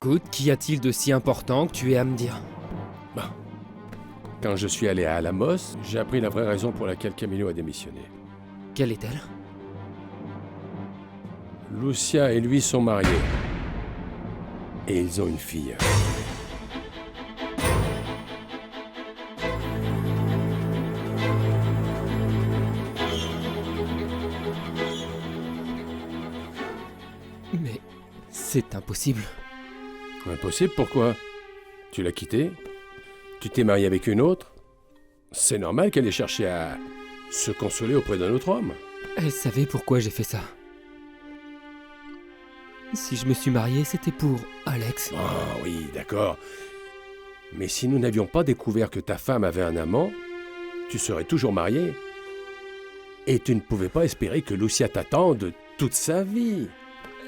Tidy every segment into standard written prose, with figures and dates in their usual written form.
Écoute, qu'y a-t-il de si important que tu aies à me dire? Quand je suis allé à Alamos, j'ai appris la vraie raison pour laquelle Camilo a démissionné. Quelle est-elle? Lucia et lui sont mariés. Et ils ont une fille. Mais c'est impossible. Impossible, pourquoi? Tu l'as quittée? Tu t'es marié avec une autre? C'est normal qu'elle ait cherché à se consoler auprès d'un autre homme. Elle savait pourquoi j'ai fait ça. Si je me suis marié, c'était pour Alex. Ah oui, d'accord. Mais si nous n'avions pas découvert que ta femme avait un amant, tu serais toujours marié. Et tu ne pouvais pas espérer que Lucia t'attende toute sa vie.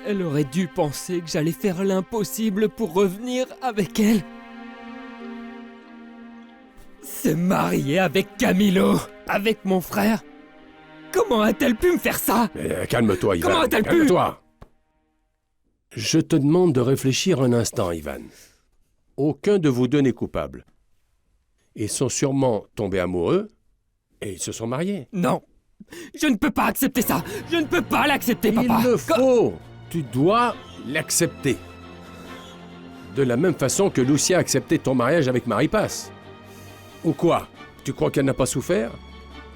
Elle aurait dû penser que j'allais faire l'impossible pour revenir avec elle. Se marier avec Camilo, avec mon frère. Comment a-t-elle pu me faire ça? Calme-toi, Ivan. Comment a-t-elle pu? Calme-toi. Je te demande de réfléchir un instant, Ivan. Aucun de vous deux n'est coupable. Ils sont sûrement tombés amoureux et ils se sont mariés. Non, je ne peux pas accepter ça. Je ne peux pas l'accepter, papa. Il le faut. Tu dois l'accepter. De la même façon que Lucia a accepté ton mariage avec Marie-Passe. Ou quoi? Tu crois qu'elle n'a pas souffert?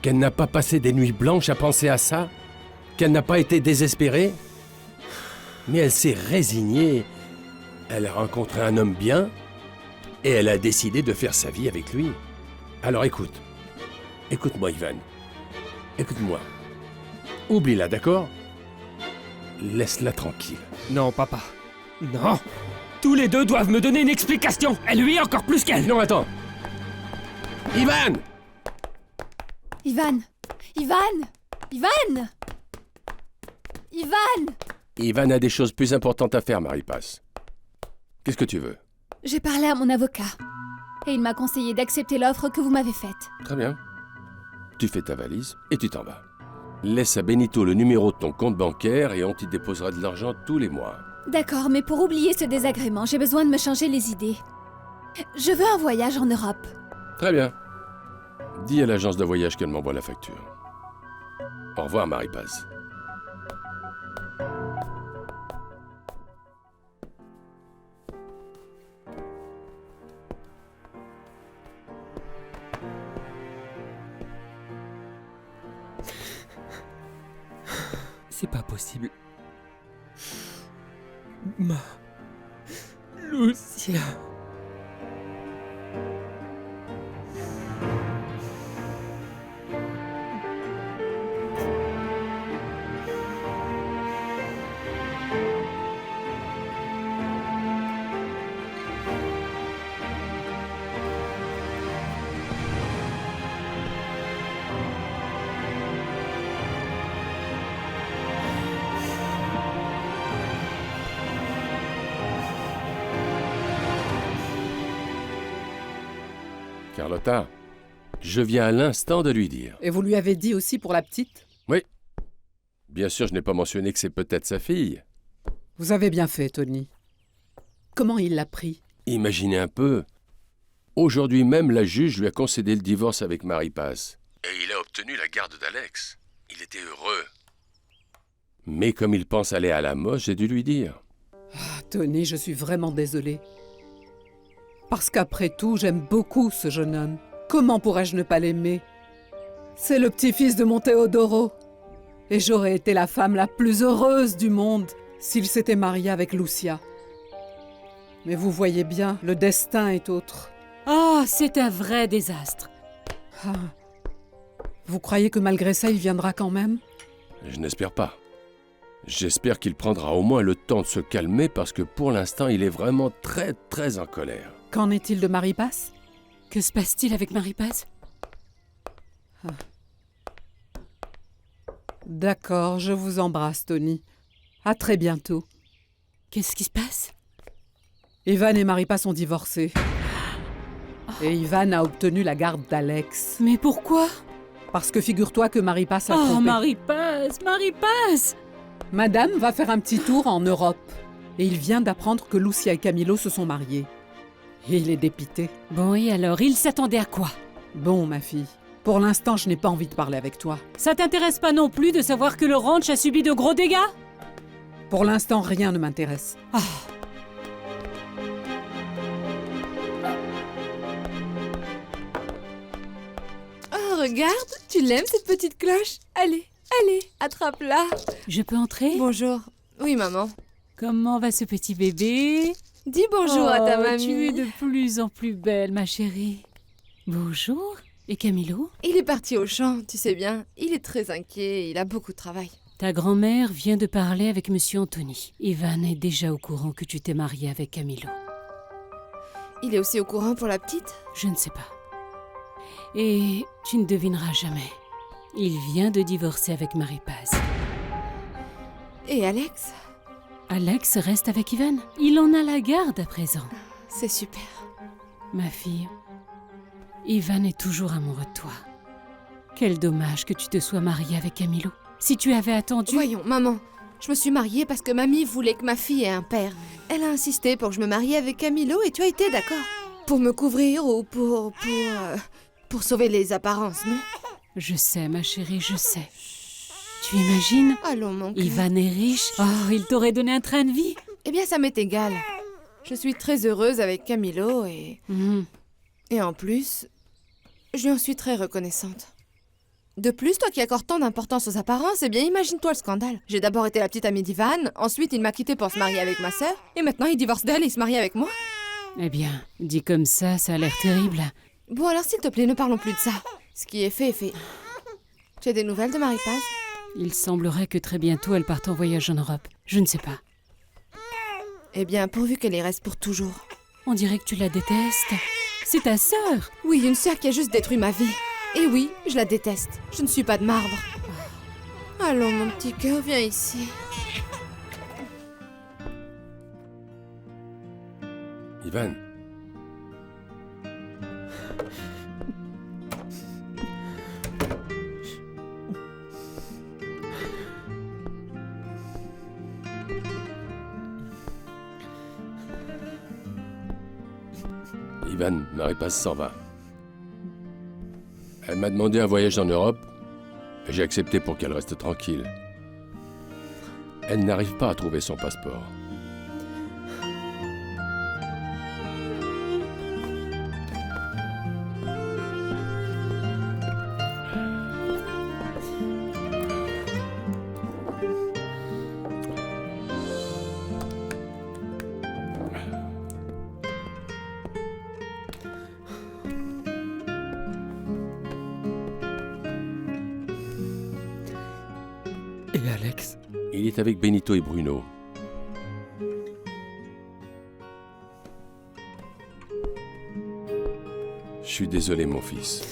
Qu'elle n'a pas passé des nuits blanches à penser à ça? Qu'elle n'a pas été désespérée? Mais elle s'est résignée. Elle a rencontré un homme bien et elle a décidé de faire sa vie avec lui. Alors écoute. Écoute-moi, Ivan. Écoute-moi. Oublie-la, d'accord? Laisse-la tranquille. Non, papa. Non. Tous les deux doivent me donner une explication. Et lui encore plus qu'elle. Non, attends. Ivan! Ivan! Ivan! Ivan! Ivan! Ivan a des choses plus importantes à faire, Marie-Passe. Qu'est-ce que tu veux? J'ai parlé à mon avocat. Et il m'a conseillé d'accepter l'offre que vous m'avez faite. Très bien. Tu fais ta valise et tu t'en vas. Laisse à Benito le numéro de ton compte bancaire et on t'y déposera de l'argent tous les mois. D'accord, mais pour oublier ce désagrément, j'ai besoin de me changer les idées. Je veux un voyage en Europe. Très bien. Dis à l'agence de voyage qu'elle m'envoie la facture. Au revoir, Marie-Passe. C'est pas possible. Lucia. Carlotta, je viens à l'instant de lui dire. Et vous lui avez dit aussi pour la petite? Oui. Bien sûr, je n'ai pas mentionné que c'est peut-être sa fille. Vous avez bien fait, Tony. Comment il l'a pris? Imaginez un peu. Aujourd'hui même, la juge lui a concédé le divorce avec Marie-Passe. Et il a obtenu la garde d'Alex. Il était heureux. Mais comme il pense aller à Alamos, j'ai dû lui dire. Ah, Tony, je suis vraiment désolée. Parce qu'après tout, j'aime beaucoup ce jeune homme. Comment pourrais-je ne pas l'aimer? C'est le petit-fils de mon Teodoro. Et j'aurais été la femme la plus heureuse du monde s'il s'était marié avec Lucia. Mais vous voyez bien, le destin est autre. Oh, c'est un vrai désastre. Ah. Vous croyez que malgré ça, il viendra quand même? Je n'espère pas. J'espère qu'il prendra au moins le temps de se calmer parce que pour l'instant, il est vraiment très, très en colère. Qu'en est-il de Marie-Passe? Que se passe-t-il avec Marie-Passe? D'accord, je vous embrasse, Tony. À très bientôt. Qu'est-ce qui se passe? Ivan et Marie-Passe ont divorcé. Et Ivan a obtenu la garde d'Alex. Mais pourquoi? Parce que figure-toi que Marie-Passe a Oh, trompé. Marie-Passe! Marie-Passe! Madame va faire un petit tour en Europe. Et il vient d'apprendre que Lucia et Camilo se sont mariés. Et il est dépité. Bon, et alors, il s'attendait à quoi? Bon, ma fille, pour l'instant, je n'ai pas envie de parler avec toi. Ça t'intéresse pas non plus de savoir que le ranch a subi de gros dégâts? Pour l'instant, rien ne m'intéresse. Ah, Oh, regarde, tu l'aimes cette petite cloche? Allez, allez, attrape-la. je peux entrer? Bonjour. Oui, maman. Comment va ce petit bébé? Dis bonjour à ta Oh, mamie. Tu es de plus en plus belle, ma chérie. Bonjour. Et Camilo? Il est parti au champ, tu sais bien. Il est très inquiet, il a beaucoup de travail. Ta grand-mère vient de parler avec Monsieur Anthony. Ivan est déjà au courant que tu t'es mariée avec Camilo. Il est aussi au courant pour la petite? Je ne sais pas. Et tu ne devineras jamais. Il vient de divorcer avec Marie-Paz. Et Alex? Alex reste avec Ivan. Il en a la garde à présent. C'est super. Ma fille, Ivan est toujours amoureux de toi. Quel dommage que tu te sois mariée avec Camilo. Si tu avais attendu... Voyons, maman, je me suis mariée parce que mamie voulait que ma fille ait un père. Elle a insisté pour que je me marie avec Camilo et tu as été d'accord. Pour me couvrir ou pour sauver les apparences, non? Je sais, ma chérie, je sais. Tu imagines? Allons, mon cœur. Ivan est riche. Oh, il t'aurait donné un train de vie. Eh bien, ça m'est égal. Je suis très heureuse avec Camilo et en plus, je lui en suis très reconnaissante. De plus, toi qui accordes tant d'importance aux apparences, eh bien, imagine-toi le scandale. J'ai d'abord été la petite amie d'Ivan, ensuite il m'a quittée pour se marier avec ma sœur, et maintenant il divorce d'elle et il se marie avec moi. Eh bien, dit comme ça a l'air terrible. Bon, alors s'il te plaît, ne parlons plus de ça. Ce qui est fait est fait. Tu as des nouvelles de Marie-Paz? Il semblerait que très bientôt elle parte en voyage en Europe. Je ne sais pas. Eh bien, pourvu qu'elle y reste pour toujours. On dirait que tu la détestes. C'est ta sœur. Oui, une sœur qui a juste détruit ma vie. Et oui, je la déteste. Je ne suis pas de marbre. Allons, mon petit cœur, viens ici. Ivan. Ivan, Marie-Paz s'en va. Elle m'a demandé un voyage en Europe, et j'ai accepté pour qu'elle reste tranquille. Elle n'arrive pas à trouver son passeport. Et Alex? Il est avec Benito et Bruno. Je suis désolé, mon fils.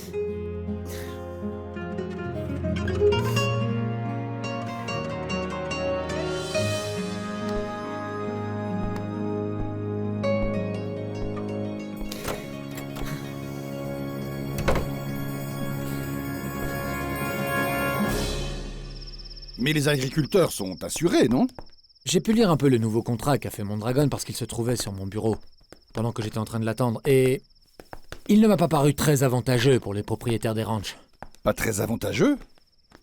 Mais les agriculteurs sont assurés, non? J'ai pu lire un peu le nouveau contrat qu'a fait Mondragon parce qu'il se trouvait sur mon bureau, pendant que j'étais en train de l'attendre, et... il ne m'a pas paru très avantageux pour les propriétaires des ranchs. Pas très avantageux?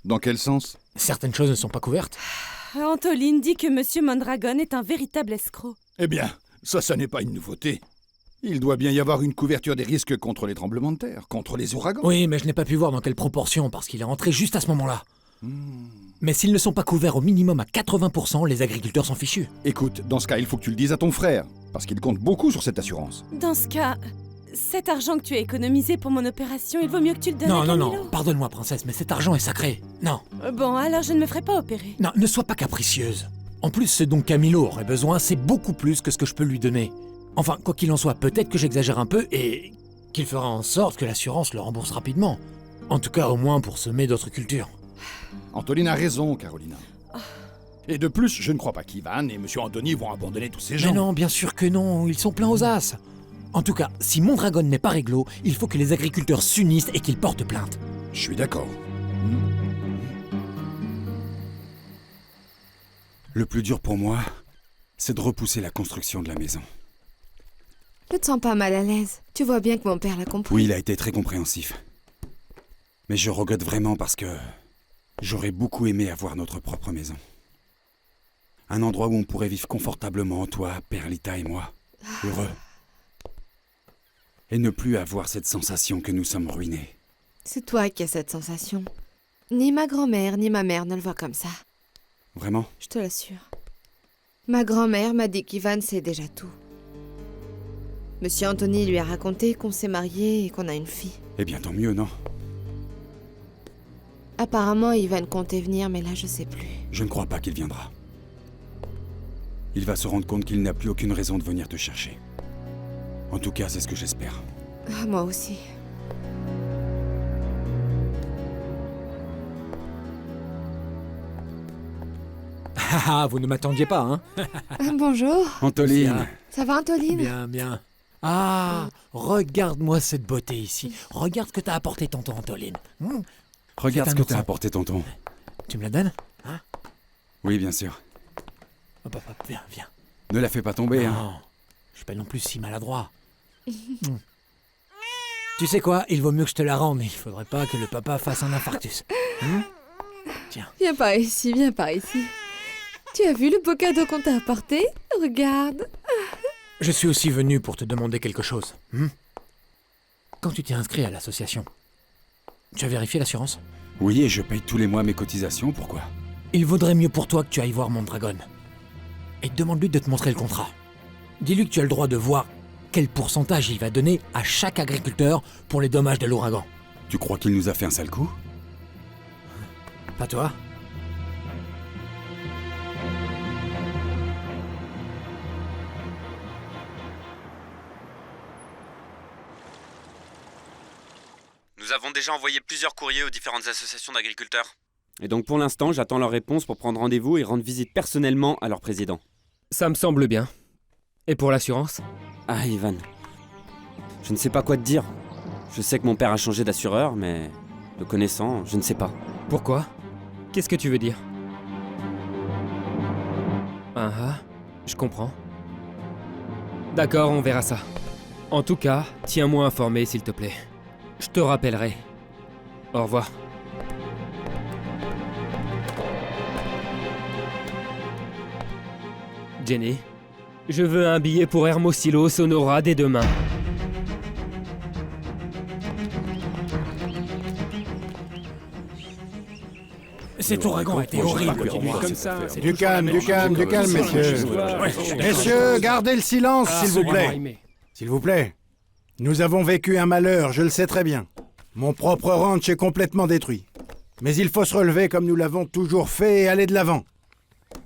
Dans quel sens? Certaines choses ne sont pas couvertes. Antoline dit que Monsieur Mondragon est un véritable escroc. Eh bien, ça n'est pas une nouveauté. Il doit bien y avoir une couverture des risques contre les tremblements de terre, contre les ouragans. Oui, mais je n'ai pas pu voir dans quelle proportion parce qu'il est rentré juste à ce moment-là. Mais s'ils ne sont pas couverts au minimum à 80%, les agriculteurs sont fichus. Écoute, dans ce cas, il faut que tu le dises à ton frère, parce qu'il compte beaucoup sur cette assurance. Dans ce cas, cet argent que tu as économisé pour mon opération, il vaut mieux que tu le donnes à Camilo. Pardonne-moi, princesse, mais cet argent est sacré. Non, Bon, alors je ne me ferai pas opérer. non, ne sois pas capricieuse. En plus, ce dont Camilo aurait besoin, c'est beaucoup plus que ce que je peux lui donner. Enfin, quoi qu'il en soit, peut-être que j'exagère un peu et qu'il fera en sorte que l'assurance le rembourse rapidement. En tout cas, au moins pour semer d'autres cultures. Antoline a raison, Carolina. Et de plus, je ne crois pas qu'Ivan et Monsieur Anthony vont abandonner tous ces gens. Mais non, bien sûr que non, ils sont pleins aux as. En tout cas, si Mondragon n'est pas réglo, il faut que les agriculteurs s'unissent et qu'ils portent plainte. Je suis d'accord. Le plus dur pour moi, c'est de repousser la construction de la maison. Ne te sens pas mal à l'aise. Tu vois bien que mon père l'a compris. Oui, il a été très compréhensif. Mais je regrette vraiment parce que j'aurais beaucoup aimé avoir notre propre maison. Un endroit où on pourrait vivre confortablement, toi, Perlita et moi, heureux. Et ne plus avoir cette sensation que nous sommes ruinés. C'est toi qui as cette sensation. Ni ma grand-mère, ni ma mère ne le voient comme ça. Vraiment? Je te l'assure. Ma grand-mère m'a dit qu'Ivan sait déjà tout. Monsieur Anthony lui a raconté qu'on s'est mariés et qu'on a une fille. Eh bien, tant mieux, non? Apparemment, Ivan comptait venir, mais là, je sais plus. Je ne crois pas qu'il viendra. Il va se rendre compte qu'il n'a plus aucune raison de venir te chercher. En tout cas, c'est ce que j'espère. Ah, moi aussi. Ah, vous ne m'attendiez pas, hein? Bonjour. Antoline! Ça va, Antoline? Bien, bien. Ah, regarde-moi cette beauté ici. Regarde ce que t'as apporté, tonton Antoline. Regarde ce que t'as apporté, tonton. Tu me la donnes? Hein? Oui, bien sûr. Hop, hop, hop, viens, viens. Ne la fais pas tomber, hein. Non, je suis pas non plus si maladroit. Tu sais quoi? Il vaut mieux que je te la rende. Il faudrait pas que le papa fasse un infarctus. Tiens. Viens par ici, viens par ici. Tu as vu le beau cadeau qu'on t'a apporté? Regarde. Je suis aussi venu pour te demander quelque chose. Quand tu t'es inscrit à l'association, tu as vérifié l'assurance? Oui, et je paye tous les mois mes cotisations, pourquoi? Il vaudrait mieux pour toi que tu ailles voir Mondragon. Et demande-lui de te montrer le contrat. Dis-lui que tu as le droit de voir quel pourcentage il va donner à chaque agriculteur pour les dommages de l'ouragan. Tu crois qu'il nous a fait un sale coup? Pas toi? Nous avons déjà envoyé plusieurs courriers aux différentes associations d'agriculteurs. Et donc pour l'instant, j'attends leur réponse pour prendre rendez-vous et rendre visite personnellement à leur président. Ça me semble bien. Et pour l'assurance? Ah, Ivan. Je ne sais pas quoi te dire. Je sais que mon père a changé d'assureur, mais le connaissant, je ne sais pas. Pourquoi? Qu'est-ce que tu veux dire? Je comprends. D'accord, on verra ça. En tout cas, tiens-moi informé, s'il te plaît. Je te rappellerai. Au revoir. Jenny, je veux un billet pour Hermosillo Sonora dès demain. Cet ouragan était horrible. Du calme, messieurs. Messieurs, gardez le silence, s'il vous plaît. S'il vous plaît. Nous avons vécu un malheur, je le sais très bien. Mon propre ranch est complètement détruit. Mais il faut se relever comme nous l'avons toujours fait et aller de l'avant.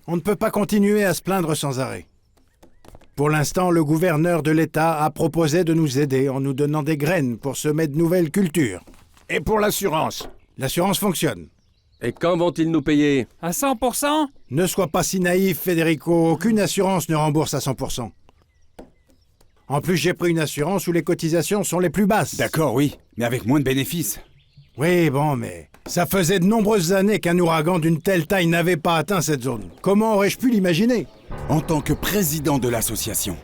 On ne peut pas continuer à se plaindre sans arrêt. Pour l'instant, le gouverneur de l'État a proposé de nous aider en nous donnant des graines pour semer de nouvelles cultures. Et pour l'assurance? L'assurance fonctionne. Et quand vont-ils nous payer? À 100%? Ne sois pas si naïf, Federico. Aucune assurance ne rembourse à 100%. En plus, j'ai pris une assurance où les cotisations sont les plus basses. D'accord, oui, mais avec moins de bénéfices. Oui, bon, mais ça faisait de nombreuses années qu'un ouragan d'une telle taille n'avait pas atteint cette zone. Comment aurais-je pu l'imaginer? En tant que président de l'association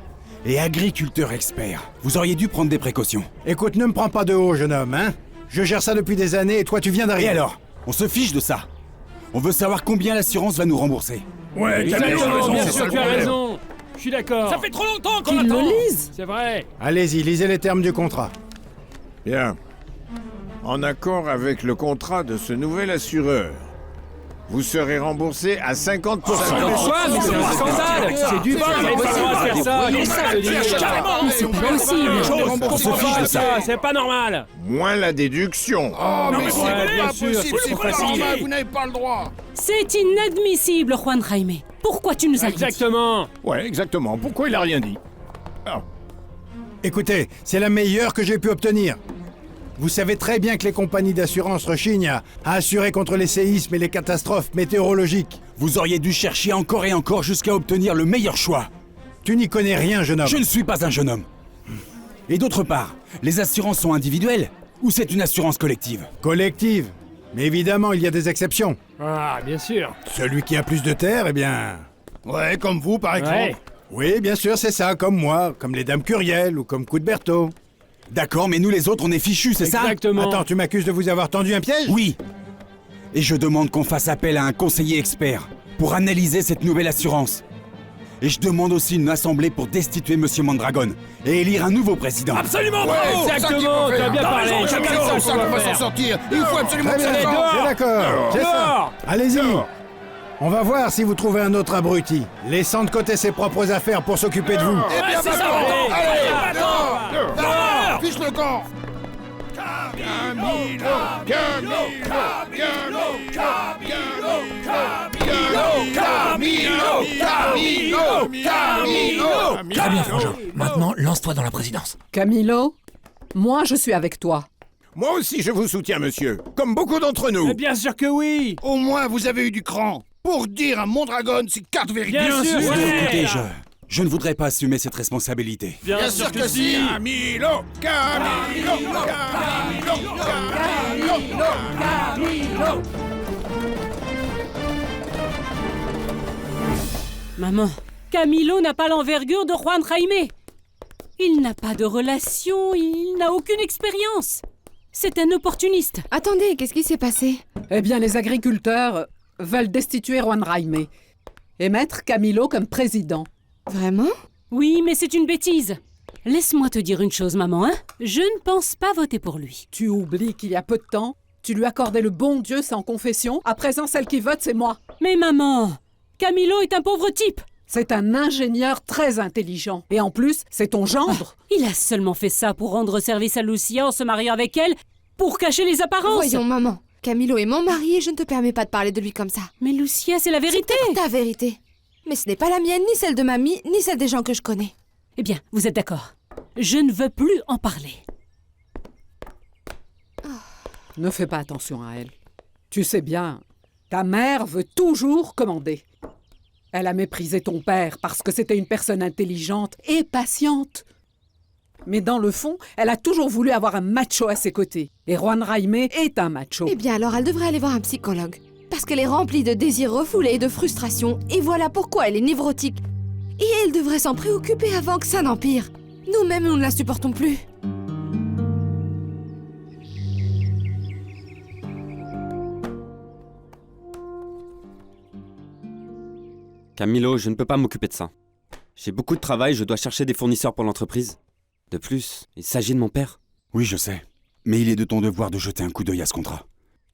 et agriculteur expert, vous auriez dû prendre des précautions. Écoute, ne me prends pas de haut, jeune homme, hein? Je gère ça depuis des années et toi tu viens d'arriver. Et alors? On se fiche de ça. On veut savoir combien l'assurance va nous rembourser. Ouais, bien sûr, tu as raison. Je suis d'accord. Ça fait trop longtemps qu'on Qu'ils attend. le lisent. C'est vrai. Allez-y, lisez les termes du contrat. Bien. En accord avec le contrat de ce nouvel assureur, vous serez remboursé à 50%. Quoi? Mais c'est un scandale. C'est du vol. Vous n'avez pas le droit de faire ça. Mais c'est pas possible. C'est pas normal. Moins la déduction. Oh, mais c'est bien pas sûr, possible, c'est c'est pas pas facile. normal, vous n'avez pas le droit. C'est inadmissible, Juan Jaime. Pourquoi tu nous as Exactement. Ouais, exactement. Pourquoi il a rien dit? Écoutez, c'est la meilleure que j'ai pu obtenir. Vous savez très bien que les compagnies d'assurance rechignent à assurer contre les séismes et les catastrophes météorologiques. Vous auriez dû chercher encore et encore jusqu'à obtenir le meilleur choix. Tu n'y connais rien, jeune homme. Je ne suis pas un jeune homme. Et d'autre part, les assurances sont individuelles ou c'est une assurance collective? Collective. Mais évidemment, il y a des exceptions. Ah, bien sûr. Celui qui a plus de terre, eh bien, Ouais, comme vous, par exemple. Ouais. Oui, bien sûr, c'est ça, comme moi, comme les dames Curiel ou comme Cuthberto. D'accord, mais nous les autres, on est fichus, c'est ça? Exactement. Attends, tu m'accuses de vous avoir tendu un piège? Oui. Et je demande qu'on fasse appel à un conseiller expert pour analyser cette nouvelle assurance. Et je demande aussi une assemblée pour destituer Monsieur Mondragon et élire un nouveau président. Absolument, bravo. Exactement, tu as bien parlé. C'est comme ça qu'on va s'en sortir. Il faut absolument que ça Allez, sorte. dehors. C'est d'accord, c'est ça. Allez-y. On va voir si vous trouvez un autre abruti, laissant de côté ses propres affaires pour s'occuper de vous. Eh bien, c'est ça. Allez, dehors. Fiche le camp. Très bien, Frangin. Maintenant, lance-toi dans la présidence. Camilo, moi je suis avec toi. Moi aussi, je vous soutiens, monsieur. Comme beaucoup d'entre nous. Mais bien sûr que oui. Au moins, vous avez eu du cran pour dire à Mondragon ses cartes véridiques. Bien sûr, Oui, ouais. écoutez, je ne voudrais pas assumer cette responsabilité. Bien sûr que si. Camilo, Camilo, Camilo, Camilo. Maman, Camilo n'a pas l'envergure de Juan Jaime. Il n'a pas de relation, il n'a aucune expérience. C'est un opportuniste. Attendez, qu'est-ce qui s'est passé? Eh bien, les agriculteurs veulent destituer Juan Jaime et mettre Camilo comme président. Vraiment? Oui, mais c'est une bêtise. Laisse-moi te dire une chose, maman, hein. Je ne pense pas voter pour lui. Tu oublies qu'il y a peu de temps, tu lui accordais le bon Dieu sans confession. À présent, celle qui vote, c'est moi. Mais maman, Camilo est un pauvre type. C'est un ingénieur très intelligent. Et en plus, c'est ton gendre. Il a seulement fait ça pour rendre service à Lucia en se mariant avec elle, pour cacher les apparences. Voyons, maman. Camilo est mon mari et je ne te permets pas de parler de lui comme ça. Mais Lucia, c'est la vérité. C'est ta vérité. Mais ce n'est pas la mienne, ni celle de mamie, ni celle des gens que je connais. Eh bien, vous êtes d'accord. Je ne veux plus en parler. Ne fais pas attention à elle. Tu sais bien, ta mère veut toujours commander. Elle a méprisé ton père parce que c'était une personne intelligente et patiente. Mais dans le fond, elle a toujours voulu avoir un macho à ses côtés. Et Juan Jaime est un macho. Eh bien, alors elle devrait aller voir un psychologue. Parce qu'elle est remplie de désirs refoulés et de frustration. Et voilà pourquoi elle est névrotique. Et elle devrait s'en préoccuper avant que ça n'empire. Nous-mêmes, nous ne la supportons plus. Camilo, je ne peux pas m'occuper de ça. J'ai beaucoup de travail, je dois chercher des fournisseurs pour l'entreprise. De plus, il s'agit de mon père. Oui, je sais. Mais il est de ton devoir de jeter un coup d'œil à ce contrat.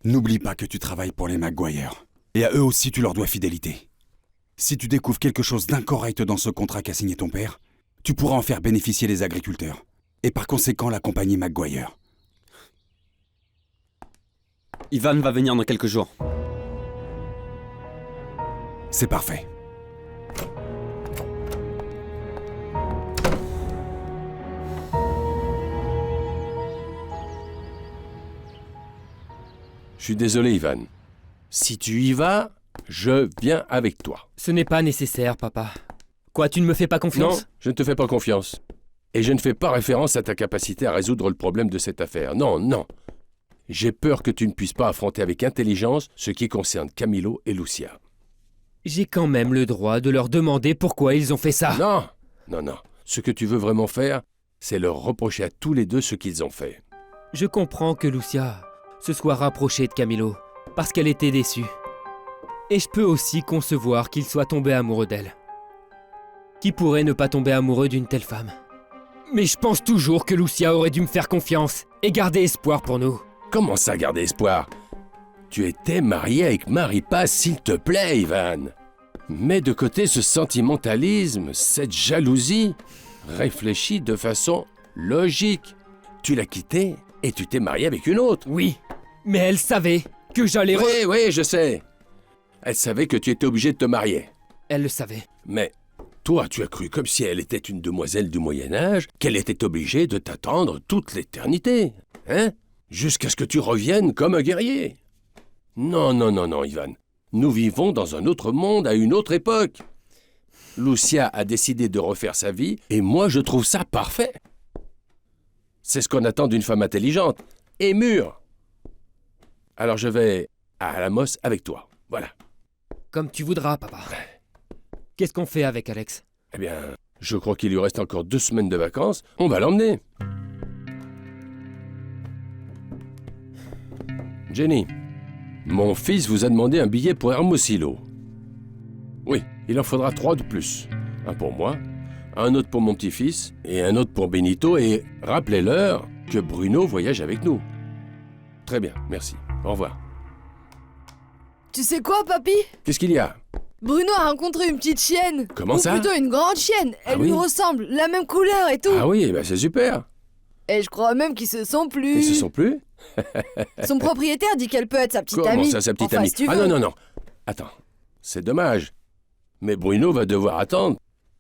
N'oublie pas que tu travailles pour les Maguire. Et à eux aussi, tu leur dois fidélité. Si tu découvres quelque chose d'incorrect dans ce contrat qu'a signé ton père, tu pourras en faire bénéficier les agriculteurs. Et par conséquent, la compagnie Maguire. Ivan va venir dans quelques jours. C'est parfait. Je suis désolé, Ivan. Si tu y vas, je viens avec toi. Ce n'est pas nécessaire, papa. Quoi, tu ne me fais pas confiance? Non, je ne te fais pas confiance. Et je ne fais pas référence à ta capacité à résoudre le problème de cette affaire. Non, non. J'ai peur que tu ne puisses pas affronter avec intelligence ce qui concerne Camilo et Lucia. J'ai quand même le droit de leur demander pourquoi ils ont fait ça. Non, non, non. Ce que tu veux vraiment faire, c'est leur reprocher à tous les deux ce qu'ils ont fait. Je comprends que Lucia se soit rapprochée de Camilo, parce qu'elle était déçue. Et je peux aussi concevoir qu'il soit tombé amoureux d'elle. Qui pourrait ne pas tomber amoureux d'une telle femme? Mais je pense toujours que Lucia aurait dû me faire confiance et garder espoir pour nous. Comment ça, garder espoir? Tu étais marié avec Maripas, s'il te plaît, Ivan. Mets de côté ce sentimentalisme, cette jalousie. Réfléchis de façon logique. Tu l'as quittée et tu t'es marié avec une autre. Oui, mais elle savait que j'allais... Oui, je sais. Elle savait que tu étais obligé de te marier. Elle le savait. Mais toi, tu as cru comme si elle était une demoiselle du Moyen-Âge, qu'elle était obligée de t'attendre toute l'éternité. Hein? Jusqu'à ce que tu reviennes comme un guerrier. Non, non, non, non, Ivan. Nous vivons dans un autre monde, à une autre époque. Lucia a décidé de refaire sa vie, et moi, je trouve ça parfait. C'est ce qu'on attend d'une femme intelligente et mûre. Alors je vais à Alamos avec toi. Voilà. Comme tu voudras, papa. Qu'est-ce qu'on fait avec Alex? Eh bien, je crois qu'il lui reste encore 2 semaines de vacances. On va l'emmener. Jenny, mon fils vous a demandé un billet pour Hermosillo. Oui, il en faudra 3 de plus. Un pour moi, un autre pour mon petit-fils et un autre pour Benito. Et rappelez-leur que Bruno voyage avec nous. Très bien, merci. Au revoir. Tu sais quoi, papy? Qu'est-ce qu'il y a? Bruno a rencontré une petite chienne. Comment Ou ça? plutôt une grande chienne. Elle oui lui ressemble, la même couleur et tout. Ah oui, ben c'est super. Et je crois même qu'ils se sont plus. Ils se sont plus? Son propriétaire dit qu'elle peut être sa petite Comment amie. ça, sa petite Enfin, amie? si tu Ah veux. non, non, non. Attends, c'est dommage. Mais Bruno va devoir attendre,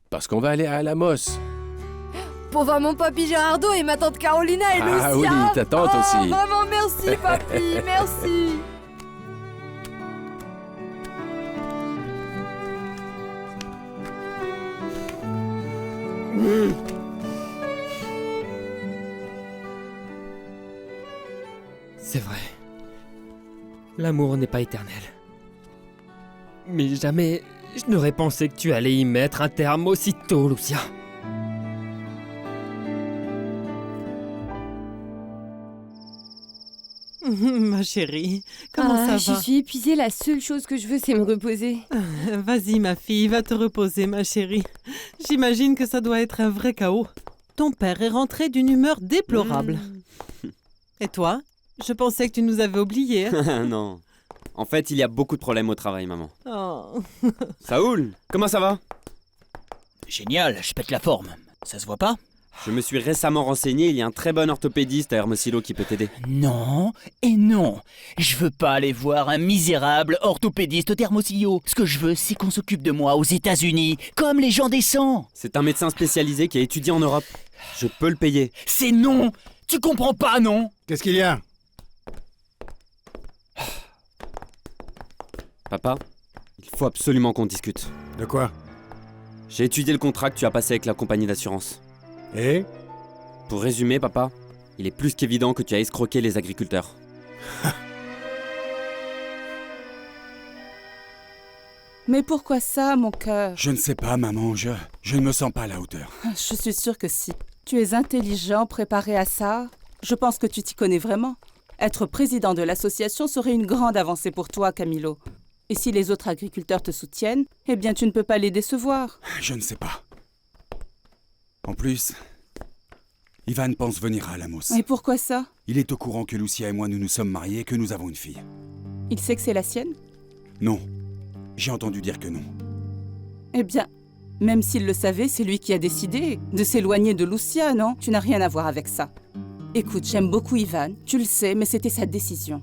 parce qu'on va aller à Alamos. Pour voir mon papy Gérardo et ma tante Carolina et Lucia. Ah oui, ta tante aussi. Vraiment, merci, papy, merci. C'est vrai. L'amour n'est pas éternel. Mais jamais je n'aurais pensé que tu allais y mettre un terme aussitôt, Lucia. Ma chérie, comment ça va? Je suis épuisée, la seule chose que je veux, c'est me reposer. Vas-y, ma fille, va te reposer, ma chérie. J'imagine que ça doit être un vrai chaos. Ton père est rentré d'une humeur déplorable. Et toi? Je pensais que tu nous avais oubliés. Hein? Non. En fait, il y a beaucoup de problèmes au travail, maman. Oh. Saoul, comment ça va? Génial, je pète la forme. Ça se voit pas? Je me suis récemment renseigné, il y a un très bon orthopédiste à Hermosillo qui peut t'aider. Non, et non. Je veux pas aller voir un misérable orthopédiste d'Hermosillo. Ce que je veux, c'est qu'on s'occupe de moi aux États-Unis, comme les gens décents. C'est un médecin spécialisé qui a étudié en Europe. Je peux le payer. C'est non. Tu comprends pas, non? Qu'est-ce qu'il y a? Papa, il faut absolument qu'on discute. De quoi? J'ai étudié le contrat que tu as passé avec la compagnie d'assurance. Et? Pour résumer, papa, il est plus qu'évident que tu as escroqué les agriculteurs. Mais pourquoi ça, mon cœur? Je ne sais pas, maman, je ne me sens pas à la hauteur. Je suis sûre que si. Tu es intelligent, préparé à ça. Je pense que tu t'y connais vraiment. Être président de l'association serait une grande avancée pour toi, Camilo. Et si les autres agriculteurs te soutiennent, eh bien tu ne peux pas les décevoir. Je ne sais pas. En plus, Ivan pense venir à Alamos. Et pourquoi ça? Il est au courant que Lucia et moi nous nous sommes mariés et que nous avons une fille. Il sait que c'est la sienne? Non. J'ai entendu dire que non. Eh bien, même s'il le savait, c'est lui qui a décidé de s'éloigner de Lucia, non? Tu n'as rien à voir avec ça. Écoute, j'aime beaucoup Ivan, tu le sais, mais c'était sa décision.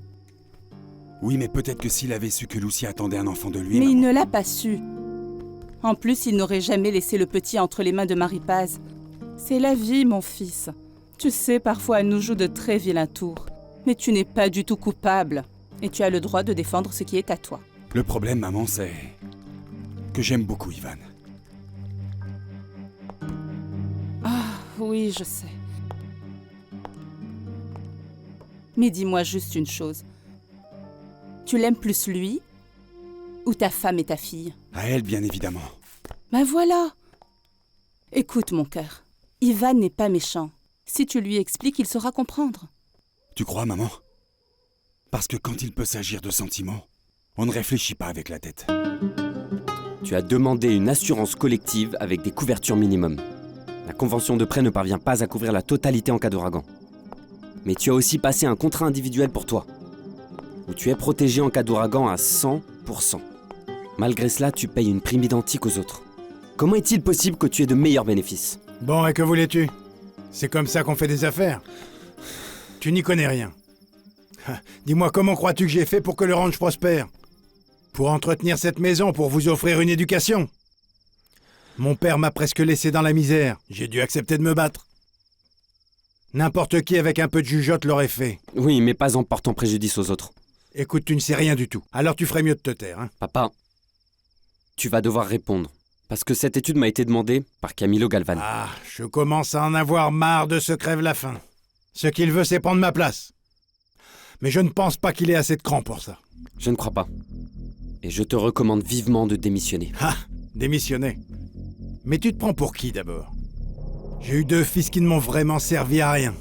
Oui, mais peut-être que s'il avait su que Lucia attendait un enfant de lui... Mais il ne l'a pas su. En plus, il n'aurait jamais laissé le petit entre les mains de Marie-Paz. C'est la vie, mon fils. Tu sais, parfois elle nous joue de très vilains tours. Mais tu n'es pas du tout coupable. Et tu as le droit de défendre ce qui est à toi. Le problème, maman, c'est que j'aime beaucoup Ivan. Ah, oui, je sais. Mais dis-moi juste une chose. Tu l'aimes plus lui ou ta femme et ta fille? À elle, bien évidemment. Ben voilà. Écoute, mon cœur. Ivan n'est pas méchant. Si tu lui expliques, il saura comprendre. Tu crois, maman? Parce que quand il peut s'agir de sentiments, on ne réfléchit pas avec la tête. Tu as demandé une assurance collective avec des couvertures minimum. La convention de prêt ne parvient pas à couvrir la totalité en cas d'ouragan. Mais tu as aussi passé un contrat individuel pour toi, où tu es protégé en cas d'ouragan à 100%. Malgré cela, tu payes une prime identique aux autres. Comment est-il possible que tu aies de meilleurs bénéfices? Bon, et que voulais-tu? C'est comme ça qu'on fait des affaires. Tu n'y connais rien. Dis-moi, comment crois-tu que j'ai fait pour que le ranch prospère? Pour entretenir cette maison, pour vous offrir une éducation? Mon père m'a presque laissé dans la misère. J'ai dû accepter de me battre. N'importe qui avec un peu de jugeote l'aurait fait. Oui, mais pas en portant préjudice aux autres. Écoute, tu ne sais rien du tout. Alors tu ferais mieux de te taire, hein? Papa, tu vas devoir répondre. Parce que cette étude m'a été demandée par Camilo Galvan. Ah, je commence à en avoir marre de ce crève-la-faim. Ce qu'il veut, c'est prendre ma place. Mais je ne pense pas qu'il ait assez de cran pour ça. Je ne crois pas. Et je te recommande vivement de démissionner. Ah, Démissionner. Mais tu te prends pour qui d'abord? J'ai eu 2 fils qui ne m'ont vraiment servi à rien.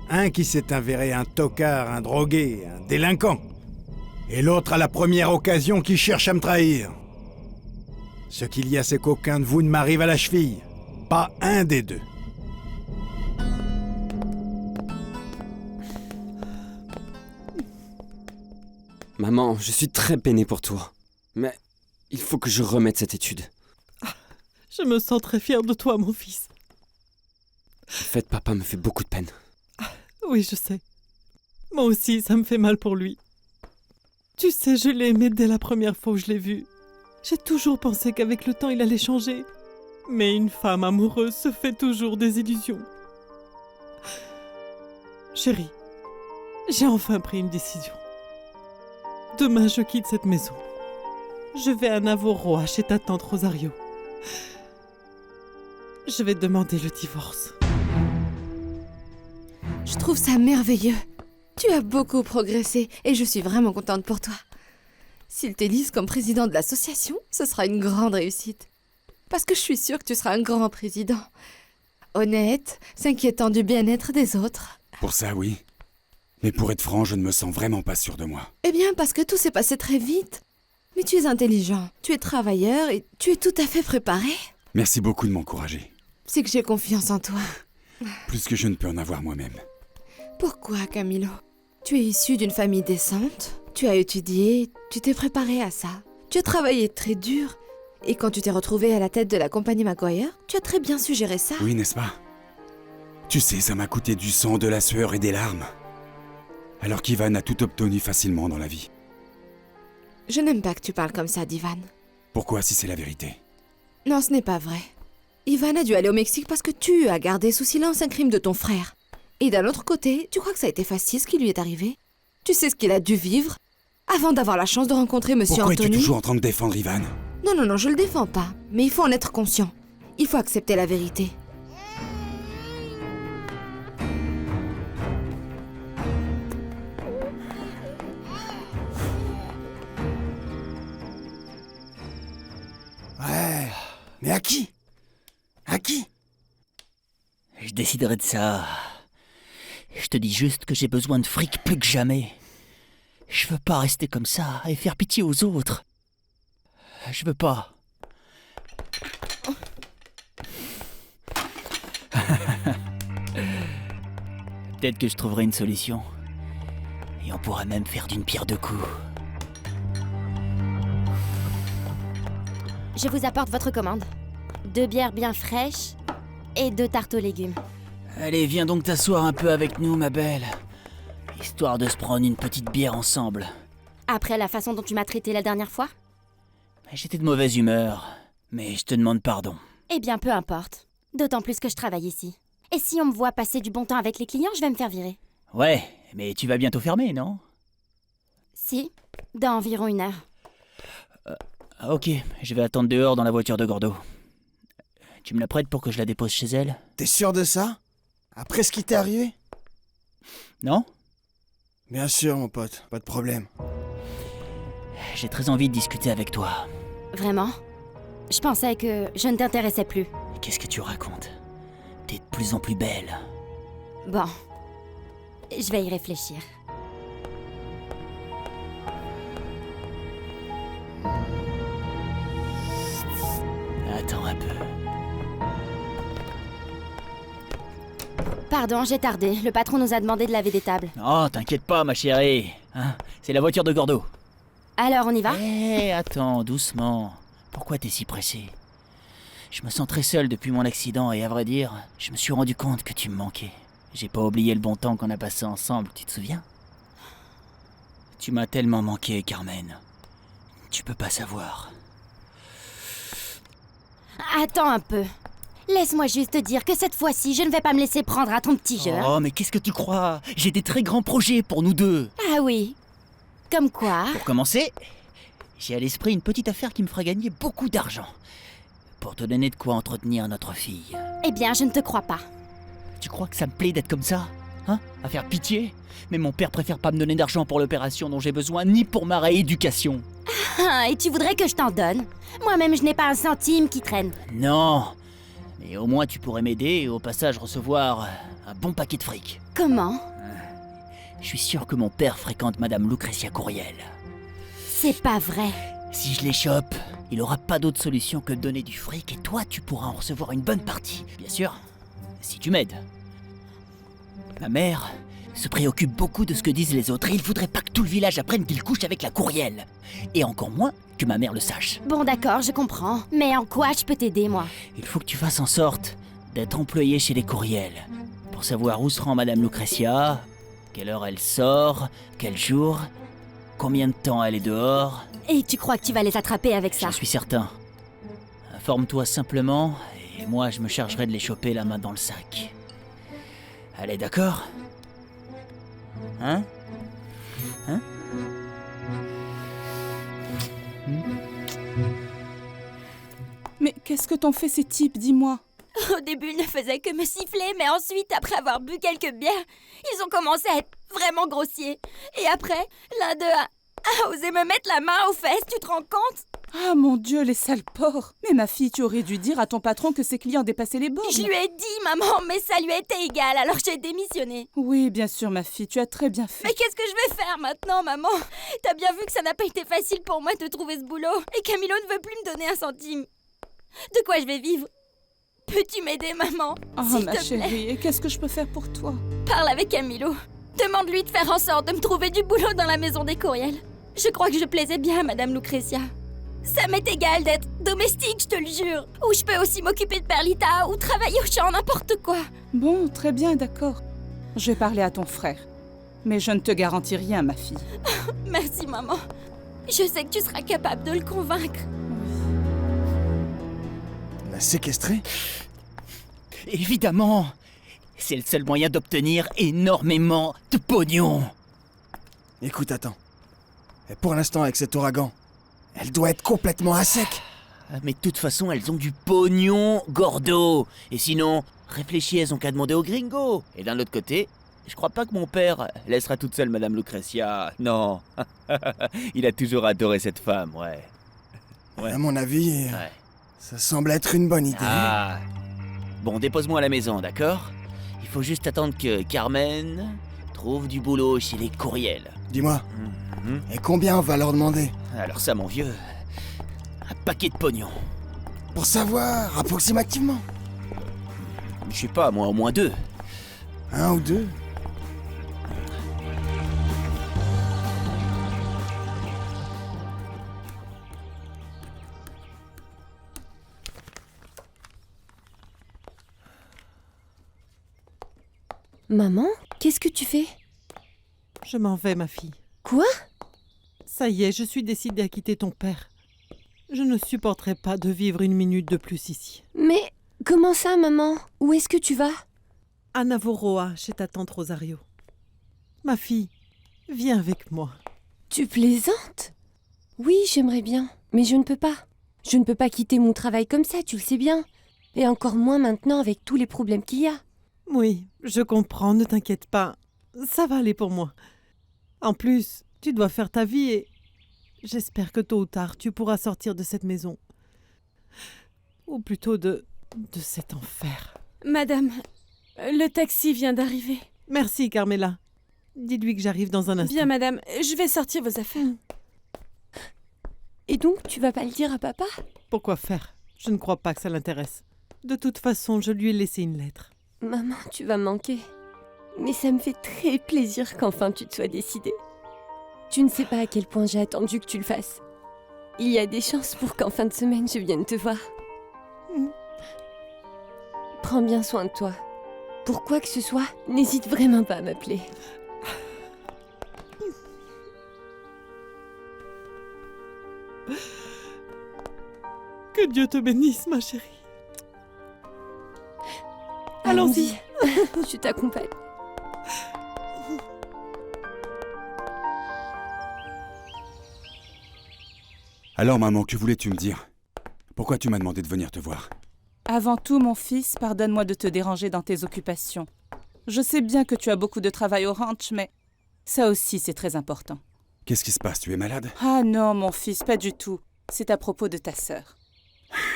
Un qui s'est avéré un tocard, un drogué, un délinquant. Et l'autre à la première occasion qui cherche à me trahir. Ce qu'il y a, c'est qu'aucun de vous ne m'arrive à la cheville. Pas un des 2. Maman, je suis très peiné pour toi. Mais il faut que je remette cette étude. Je me sens très fière de toi, mon fils. Le fait de papa me fait beaucoup de peine. Oui, je sais. Moi aussi, ça me fait mal pour lui. Tu sais, je l'ai aimé dès la première fois où je l'ai vu. J'ai toujours pensé qu'avec le temps, il allait changer. Mais une femme amoureuse se fait toujours des illusions. Chérie, j'ai enfin pris une décision. Demain, je quitte cette maison. Je vais à Navarro chez ta tante Rosario. Je vais demander le divorce. Je trouve ça merveilleux. Tu as beaucoup progressé et je suis vraiment contente pour toi. S'ils t'élisent comme président de l'association, ce sera une grande réussite. Parce que je suis sûre que tu seras un grand président. Honnête, s'inquiétant du bien-être des autres. Pour ça, oui. Mais pour être franc, je ne me sens vraiment pas sûr de moi. Eh bien, parce que tout s'est passé très vite. Mais tu es intelligent, tu es travailleur et tu es tout à fait préparé. Merci beaucoup de m'encourager. C'est que j'ai confiance en toi. Plus que je ne peux en avoir moi-même. Pourquoi, Camilo? Tu es issu d'une famille décente, tu as étudié, tu t'es préparé à ça. Tu as travaillé très dur. Et quand tu t'es retrouvé à la tête de la compagnie Maguire, tu as très bien su gérer ça. Oui, n'est-ce pas? Tu sais, ça m'a coûté du sang, de la sueur et des larmes. Alors qu'Ivan a tout obtenu facilement dans la vie. Je n'aime pas que tu parles comme ça d'Ivan. Pourquoi, si c'est la vérité? Non, ce n'est pas vrai. Ivan a dû aller au Mexique parce que tu as gardé sous silence un crime de ton frère. Et d'un autre côté, tu crois que ça a été facile ce qui lui est arrivé? Tu sais ce qu'il a dû vivre avant d'avoir la chance de rencontrer Monsieur Pourquoi Anthony? es-tu toujours en train de défendre Ivan? Non, je le défends pas. Mais il faut en être conscient. Il faut accepter la vérité. Ouais, mais à qui? À qui? Je déciderai de ça. Je te dis juste que j'ai besoin de fric plus que jamais. Je veux pas rester comme ça et faire pitié aux autres. Je veux pas. Peut-être que je trouverai une solution. Et on pourra même faire d'une pierre deux coups. Je vous apporte votre commande. 2 bières bien fraîches et 2 tartes aux légumes. Allez, viens donc t'asseoir un peu avec nous, ma belle. Histoire de se prendre une petite bière ensemble. Après la façon dont tu m'as traité la dernière fois? J'étais de mauvaise humeur, mais je te demande pardon. Eh bien, peu importe. D'autant plus que je travaille ici. Et si on me voit passer du bon temps avec les clients, je vais me faire virer. Ouais, mais tu vas bientôt fermer, non? Si, dans environ 1 heure. Ok, je vais attendre dehors dans la voiture de Gordo. Tu me la prêtes pour que je la dépose chez elle? T'es sûr de ça? Après ce qui t'est arrivé? Non? Bien sûr, mon pote, pas de problème. J'ai très envie de discuter avec toi. Vraiment? Je pensais que je ne t'intéressais plus. Qu'est-ce que tu racontes? T'es de plus en plus belle. Bon, je vais y réfléchir. Attends un peu. Pardon, j'ai tardé. Le patron nous a demandé de laver des tables. Oh, t'inquiète pas, ma chérie. Hein, c'est la voiture de Gordo. Alors, on y va? Attends, doucement. Pourquoi t'es si pressé? Je me sens très seul depuis mon accident et à vrai dire, je me suis rendu compte que tu me manquais. J'ai pas oublié le bon temps qu'on a passé ensemble, tu te souviens? Tu m'as tellement manqué, Carmen. Tu peux pas savoir. Attends un peu. Laisse-moi juste te dire que cette fois-ci, je ne vais pas me laisser prendre à ton petit jeu. Oh, mais qu'est-ce que tu crois? J'ai des très grands projets pour nous deux. Ah oui? Comme quoi? Pour commencer, j'ai à l'esprit une petite affaire qui me fera gagner beaucoup d'argent. Pour te donner de quoi entretenir notre fille. Eh bien, je ne te crois pas. Tu crois que ça me plaît d'être comme ça? Hein? À faire pitié? Mais mon père préfère pas me donner d'argent pour l'opération dont j'ai besoin, ni pour ma rééducation. Ah, et tu voudrais que je t'en donne? Moi-même, je n'ai pas un centime qui traîne. Non. Mais au moins tu pourrais m'aider et au passage recevoir un bon paquet de fric. Comment? Je suis sûr que mon père fréquente Madame Lucretia Courriel. C'est pas vrai. Si je les chope, il aura pas d'autre solution que de donner du fric et toi tu pourras en recevoir une bonne partie. Bien sûr, si tu m'aides. Ma mère se préoccupe beaucoup de ce que disent les autres et il faudrait pas que tout le village apprenne qu'il couche avec la Courriel. Et encore moins que ma mère le sache. Bon d'accord, je comprends. Mais en quoi je peux t'aider, moi? Il faut que tu fasses en sorte d'être employé chez les Courriel. Pour savoir où se rend Madame Lucretia, quelle heure elle sort, quel jour, combien de temps elle est dehors. Et tu crois que tu vas les attraper avec ça? J'en suis certain. Informe-toi simplement et moi je me chargerai de les choper la main dans le sac. Allez, d'accord? Hein? Mais qu'est-ce que t'en fais ces types, dis-moi? Au début, ils ne faisaient que me siffler, mais ensuite, après avoir bu quelques bières, ils ont commencé à être vraiment grossiers. Et après, l'un d'eux a osé me mettre la main aux fesses, tu te rends compte? Ah mon Dieu, les sales porcs! Mais ma fille, tu aurais dû dire à ton patron que ses clients dépassaient les bornes. Je lui ai dit, maman, mais ça lui était égal, alors j'ai démissionné. Oui, bien sûr, ma fille, tu as très bien fait. Mais qu'est-ce que je vais faire maintenant, maman? T'as bien vu que ça n'a pas été facile pour moi de trouver ce boulot, et Camilo ne veut plus me donner un centime. De quoi je vais vivre? Peux-tu m'aider, maman? Oh, s'il ma te plaît? chérie, et qu'est-ce que je peux faire pour toi? Parle avec Camilo. Demande-lui de faire en sorte de me trouver du boulot dans la maison des Courriel. Je crois que je plaisais bien à Madame Lucretia. Ça m'est égal d'être domestique, je te le jure. Ou je peux aussi m'occuper de Perlita, ou travailler au champ, n'importe quoi. Bon, très bien, d'accord. Je vais parler à ton frère. Mais je ne te garantis rien, ma fille. Merci, maman. Je sais que tu seras capable de le convaincre. La séquestrer? Évidemment! C'est le seul moyen d'obtenir énormément de pognon. Écoute, attends. Et pour l'instant, avec cet ouragan, elle doit être complètement à sec. Mais de toute façon, elles ont du pognon, Gordo. Et sinon, réfléchis, elles ont qu'à demander aux gringos. Et d'un autre côté, je crois pas que mon père laissera toute seule Madame Lucretia. Non. Il a toujours adoré cette femme, ouais. À mon avis, ça semble être une bonne idée. Ah. Bon, dépose-moi à la maison, d'accord? Il faut juste attendre que Carmen trouve du boulot chez les Courriel. Dis-moi, et combien on va leur demander? Alors ça, mon vieux, un paquet de pognon. Pour savoir, approximativement. Je sais pas, moi, au moins 2. 1 ou 2? Maman, qu'est-ce que tu fais? Je m'en vais, ma fille. Quoi? Ça y est, je suis décidée à quitter ton père. Je ne supporterai pas de vivre une minute de plus ici. Mais comment ça, maman? Où est-ce que tu vas? À Navoroa, chez ta tante Rosario. Ma fille, viens avec moi. Tu plaisantes? Oui, j'aimerais bien, mais je ne peux pas. Je ne peux pas quitter mon travail comme ça, tu le sais bien. Et encore moins maintenant avec tous les problèmes qu'il y a. Oui, je comprends, ne t'inquiète pas. Ça va aller pour moi. En plus, tu dois faire ta vie et j'espère que tôt ou tard, tu pourras sortir de cette maison. Ou plutôt de cet enfer. Madame, le taxi vient d'arriver. Merci, Carmela. Dites-lui que j'arrive dans un instant. Bien, madame, je vais sortir vos affaires. Et donc, tu vas pas le dire à papa? Pourquoi faire? Je ne crois pas que ça l'intéresse. De toute façon, je lui ai laissé une lettre. Maman, tu vas me manquer. Mais ça me fait très plaisir qu'enfin tu te sois décidée. Tu ne sais pas à quel point j'ai attendu que tu le fasses. Il y a des chances pour qu'en fin de semaine, je vienne te voir. Prends bien soin de toi. Pour quoi que ce soit, n'hésite vraiment pas à m'appeler. Que Dieu te bénisse, ma chérie. Allons-y. Je t'accompagne. Alors, maman, que voulais-tu me dire? Pourquoi tu m'as demandé de venir te voir? Avant tout, mon fils, pardonne-moi de te déranger dans tes occupations. Je sais bien que tu as beaucoup de travail au ranch, mais ça aussi, c'est très important. Qu'est-ce qui se passe? Tu es malade? Ah non, mon fils, pas du tout. C'est à propos de ta sœur.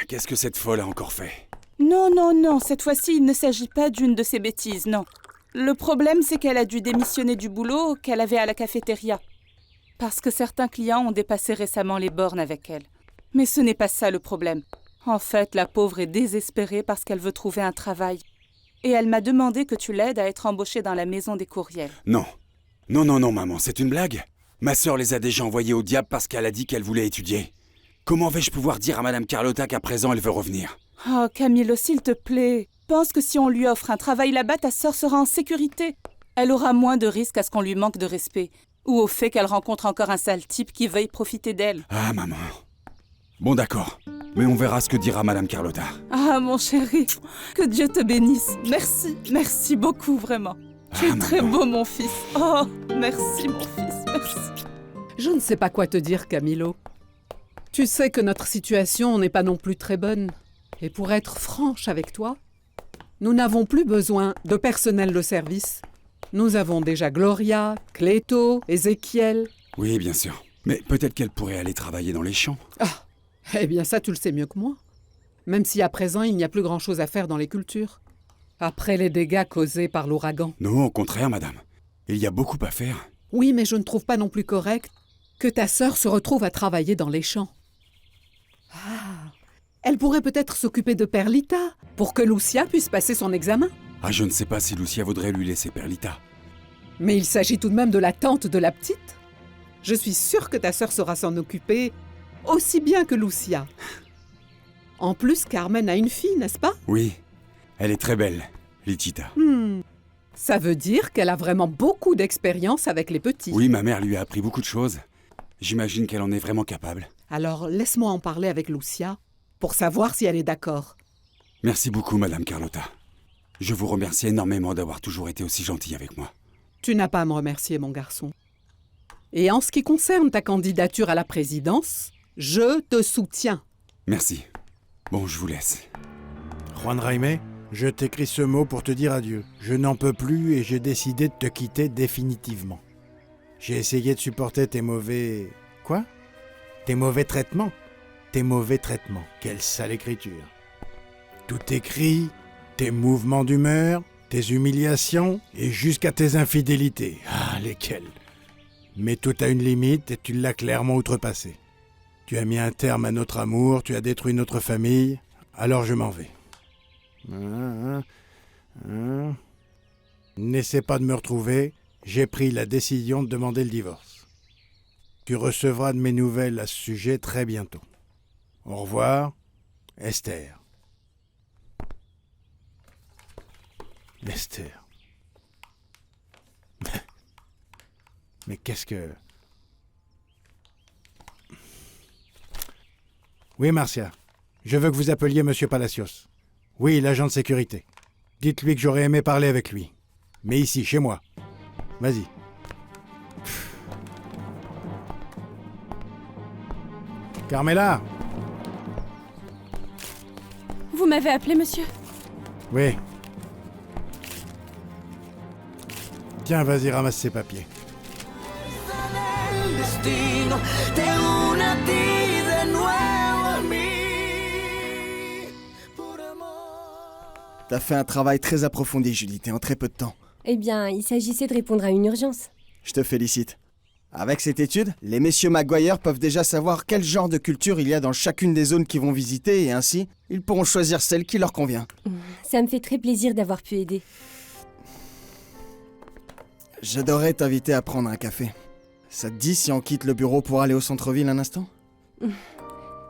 Qu'est-ce que cette folle a encore fait? Non, non, non, cette fois-ci, il ne s'agit pas d'une de ces bêtises, non. Le problème, c'est qu'elle a dû démissionner du boulot qu'elle avait à la cafétéria. Parce que certains clients ont dépassé récemment les bornes avec elle. Mais ce n'est pas ça le problème. En fait, la pauvre est désespérée parce qu'elle veut trouver un travail. Et elle m'a demandé que tu l'aides à être embauchée dans la maison des courriels. Non. Non, non, non, maman, c'est une blague? Ma sœur les a déjà envoyés au diable parce qu'elle a dit qu'elle voulait étudier. Comment vais-je pouvoir dire à Madame Carlotta qu'à présent elle veut revenir? Oh, Camilo, s'il te plaît. Pense que si on lui offre un travail là-bas, ta sœur sera en sécurité. Elle aura moins de risques à ce qu'on lui manque de respect. Ou au fait qu'elle rencontre encore un sale type qui veuille profiter d'elle. Ah, maman. Bon, d'accord. Mais on verra ce que dira Madame Carlotta. Ah, mon chéri, que Dieu te bénisse. Merci, merci beaucoup, vraiment. Tu es très beau, mon fils. Oh, merci, mon fils, merci. Je ne sais pas quoi te dire, Camilo. Tu sais que notre situation n'est pas non plus très bonne. Et pour être franche avec toi, nous n'avons plus besoin de personnel de service. Nous avons déjà Gloria, Cléto, Ézéchiel. Oui, bien sûr. Mais peut-être qu'elle pourrait aller travailler dans les champs. Ah, eh bien ça, tu le sais mieux que moi. Même si à présent, il n'y a plus grand-chose à faire dans les cultures. Après les dégâts causés par l'ouragan. Non, au contraire, madame. Il y a beaucoup à faire. Oui, mais je ne trouve pas non plus correct que ta sœur se retrouve à travailler dans les champs. Ah, elle pourrait peut-être s'occuper de Perlita pour que Lucia puisse passer son examen. Ah, je ne sais pas si Lucia voudrait lui laisser Perlita. Mais il s'agit tout de même de la tante de la petite. Je suis sûre que ta sœur saura s'en occuper aussi bien que Lucia. En plus, Carmen a une fille, n'est-ce pas? Oui, elle est très belle, Lichita. Ça veut dire qu'elle a vraiment beaucoup d'expérience avec les petits. Oui, ma mère lui a appris beaucoup de choses. J'imagine qu'elle en est vraiment capable. Alors, laisse-moi en parler avec Lucia pour savoir si elle est d'accord. Merci beaucoup, Madame Carlotta. Je vous remercie énormément d'avoir toujours été aussi gentille avec moi. Tu n'as pas à me remercier, mon garçon. Et en ce qui concerne ta candidature à la présidence, je te soutiens. Merci. Bon, je vous laisse. Juan Jaime, je t'écris ce mot pour te dire adieu. Je n'en peux plus et j'ai décidé de te quitter définitivement. J'ai essayé de supporter tes mauvais... Quoi? Tes mauvais traitements. Tes mauvais traitements. Quelle sale écriture. Tout écrit, tes mouvements d'humeur, tes humiliations et jusqu'à tes infidélités. Ah, lesquelles? Mais tout a une limite et tu l'as clairement outrepassé. Tu as mis un terme à notre amour, tu as détruit notre famille, alors je m'en vais. N'essaie pas de me retrouver, j'ai pris la décision de demander le divorce. Tu recevras de mes nouvelles à ce sujet très bientôt. Au revoir, Esther. Esther. Mais qu'est-ce que... Oui, Marcia. Je veux que vous appeliez Monsieur Palacios. Oui, l'agent de sécurité. Dites-lui que j'aurais aimé parler avec lui. Mais ici, chez moi. Vas-y. Carmela! Vous m'avez appelé, monsieur? Oui. Tiens, vas-y, ramasse ces papiers. T'as fait un travail très approfondi, Judith, et en très peu de temps. Eh bien, il s'agissait de répondre à une urgence. Je te félicite. Avec cette étude, les messieurs Maguire peuvent déjà savoir quel genre de culture il y a dans chacune des zones qu'ils vont visiter, et ainsi, ils pourront choisir celle qui leur convient. Ça me fait très plaisir d'avoir pu aider. J'adorerais t'inviter à prendre un café. Ça te dit si on quitte le bureau pour aller au centre-ville un instant?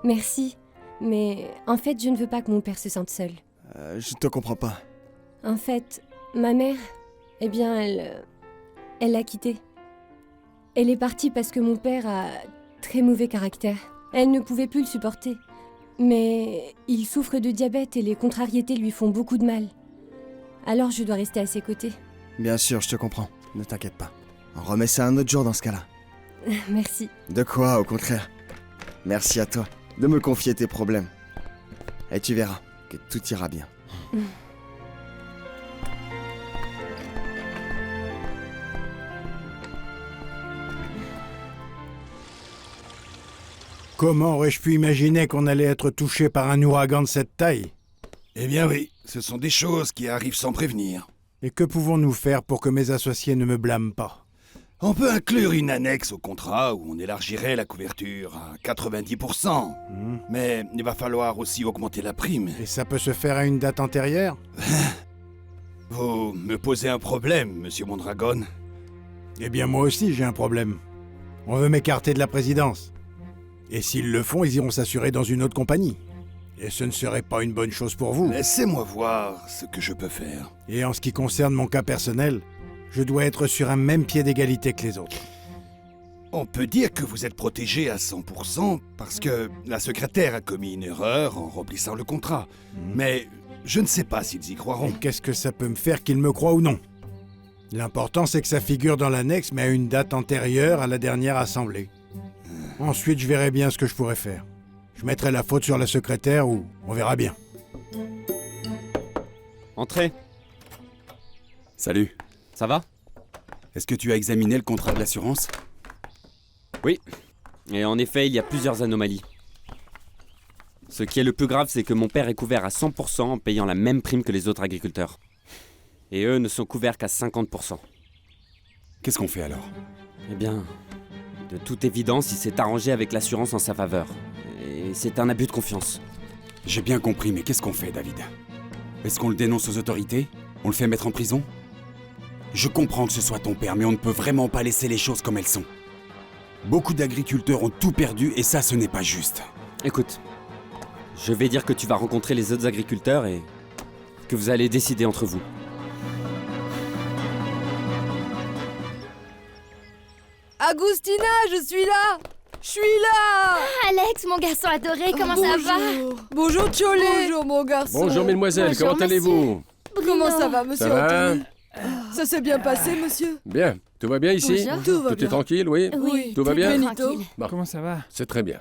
Merci, mais en fait, je ne veux pas que mon père se sente seul. Je te comprends pas. En fait, ma mère, eh bien, elle l'a quitté. Elle est partie parce que mon père a très mauvais caractère. Elle ne pouvait plus le supporter. Mais il souffre de diabète et les contrariétés lui font beaucoup de mal. Alors je dois rester à ses côtés. Bien sûr, je te comprends. Ne t'inquiète pas. On remet ça un autre jour dans ce cas-là. Merci. De quoi, au contraire. Merci à toi de me confier tes problèmes. Et tu verras que tout ira bien. Comment aurais-je pu imaginer qu'on allait être touché par un ouragan de cette taille? Eh bien oui, ce sont des choses qui arrivent sans prévenir. Et que pouvons-nous faire pour que mes associés ne me blâment pas? On peut inclure une annexe au contrat où on élargirait la couverture à 90%. Mais il va falloir aussi augmenter la prime. Et ça peut se faire à une date antérieure? Vous me posez un problème, monsieur Mondragon. Eh bien moi aussi j'ai un problème. On veut m'écarter de la présidence. Et s'ils le font, ils iront s'assurer dans une autre compagnie. Et ce ne serait pas une bonne chose pour vous. Laissez-moi voir ce que je peux faire. Et en ce qui concerne mon cas personnel, je dois être sur un même pied d'égalité que les autres. On peut dire que vous êtes protégé à 100% parce que la secrétaire a commis une erreur en remplissant le contrat. Mais je ne sais pas s'ils y croiront. Et qu'est-ce que ça peut me faire qu'ils me croient ou non? L'important c'est que ça figure dans l'annexe, mais à une date antérieure à la dernière assemblée. Ensuite, je verrai bien ce que je pourrais faire. Je mettrai la faute sur la secrétaire ou on verra bien. Entrez. Salut. Ça va? Est-ce que tu as examiné le contrat de l'assurance? Oui. Et en effet, il y a plusieurs anomalies. Ce qui est le plus grave, c'est que mon père est couvert à 100% en payant la même prime que les autres agriculteurs. Et eux ne sont couverts qu'à 50%. Qu'est-ce qu'on fait alors? Eh bien, de toute évidence, il s'est arrangé avec l'assurance en sa faveur. Et c'est un abus de confiance. J'ai bien compris, mais qu'est-ce qu'on fait, David? Est-ce qu'on le dénonce aux autorités? On le fait mettre en prison? Je comprends que ce soit ton père, mais on ne peut vraiment pas laisser les choses comme elles sont. Beaucoup d'agriculteurs ont tout perdu et ça, ce n'est pas juste. Écoute, je vais dire que tu vas rencontrer les autres agriculteurs et que vous allez décider entre vous. Agustina, je suis là! Je suis là! Ah, Alex, mon garçon adoré, comment ça va? Bonjour, Cholé! Bonjour, mon garçon! Bonjour, mesdemoiselles, Bonjour, comment allez-vous? Comment ça va, monsieur Ça va? Anthony? Ça s'est bien passé, monsieur? Bien. Tout va bien ici? Bonjour. Tout va bien. est tranquille, oui? Oui, Tout va bien? Benito. Bon. Comment ça va? C'est très bien.